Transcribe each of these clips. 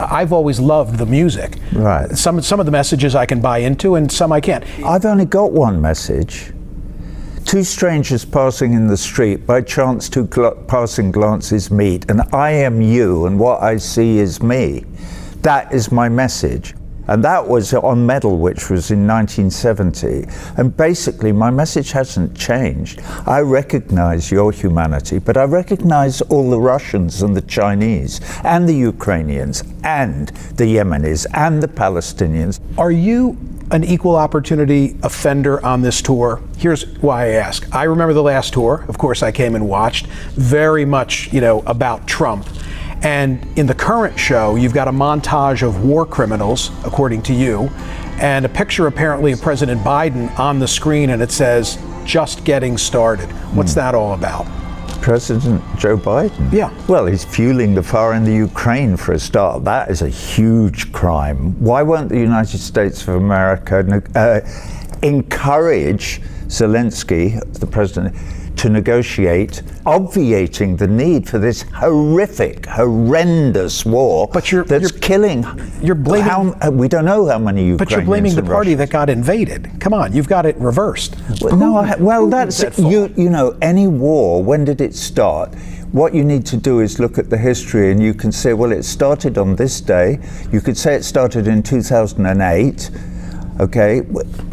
I've always loved the music. Right. Some of the messages I can buy into, and some I can't. I've only got one message. Two strangers passing in the street, by chance two passing glances meet, and I am you, and what I see is me. That is my message. And that was on Medal, which was in 1970. And basically, my message hasn't changed. I recognize your humanity, but I recognize all the Russians and the Chinese and the Ukrainians and the Yemenis and the Palestinians. Are you an equal opportunity offender on this tour? Here's why I ask. I remember the last tour. Of course, I came and watched. Very much, about Trump. And in the current show, you've got a montage of war criminals, according to you, and a picture apparently of President Biden on the screen, and it says, "Just getting started." What's that all about? President Joe Biden? Yeah. Well, he's fueling the fire in the Ukraine for a start. That is a huge crime. Why won't the United States of America encourage Zelensky, the president, to negotiate, obviating the need for this horrendous war that's killing. You're blaming. We don't know how many Ukrainians. But you're blaming the party that got invaded. Come on, you've got it reversed. That's any war. When did it start? What you need to do is look at the history, and you can say, well, it started on this day. You could say it started in 2008. Okay,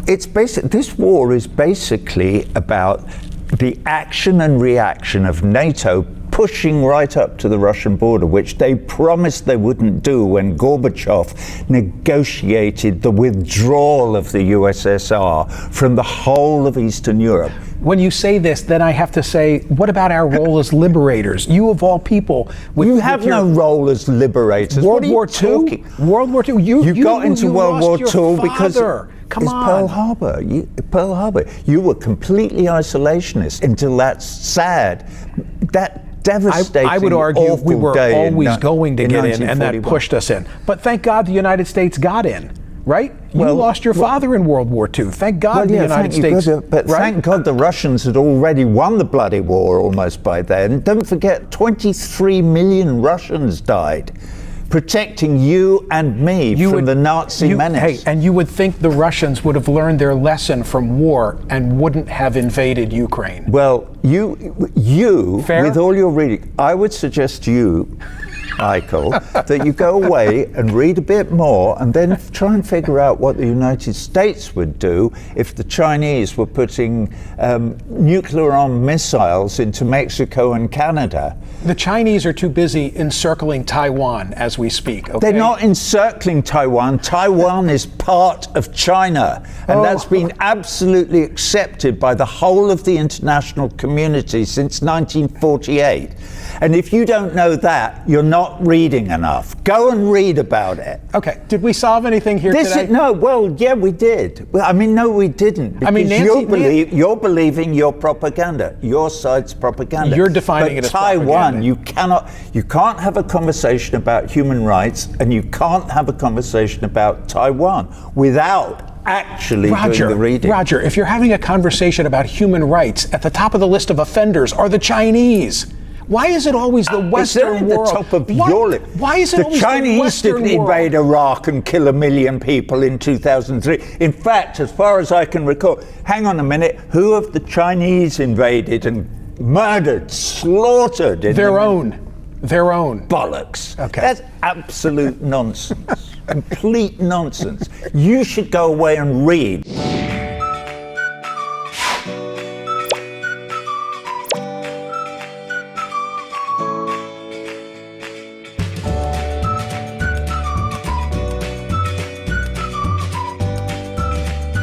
this war is basically about the action and reaction of NATO pushing right up to the Russian border, which they promised they wouldn't do when Gorbachev negotiated the withdrawal of the USSR from the whole of Eastern Europe. When you say this, then I have to say, what about our role as liberators? You of all people. You have no role as liberators. World War II? World War II? You got into World War II because Come on. Pearl Harbor. Pearl Harbor. You were completely isolationist until that sad, that devastating, I would argue we were always going to get in, and that pushed us in. But thank God the United States got in, right? You lost your father in World War II. Thank God the United States. Thank God the Russians had already won the bloody war almost by then. Don't forget, 23 million Russians died, protecting you and me from the Nazi menace. Hey, and you would think the Russians would have learned their lesson from war and wouldn't have invaded Ukraine. Well, you with all your reading, I would suggest to you, Michael, that you go away and read a bit more and then try and figure out what the United States would do if the Chinese were putting nuclear-armed missiles into Mexico and Canada. The Chinese are too busy encircling Taiwan as we speak, okay? They're not encircling Taiwan. Taiwan is part of China, and that's been absolutely accepted by the whole of the international community since 1948. And if you don't know that, you're not reading enough. Go and read about it. Okay. Did we solve anything here today? Yeah, we did. Well, no, we didn't. Because you're believing your propaganda, your side's propaganda. You're defining it as Taiwan, propaganda. you can't have a conversation about human rights, and you can't have a conversation about Taiwan without actually doing the reading. Roger, if you're having a conversation about human rights, at the top of the list of offenders are the Chinese. Why is it always the Western world? At the top of your list. Why is it always the Western world? The Chinese didn't invade Iraq and kill 1 million people in 2003. In fact, as far as I can recall, hang on a minute, who have the Chinese invaded and murdered, slaughtered? Their own. Bollocks. Okay. That's absolute nonsense. Complete nonsense. You should go away and read.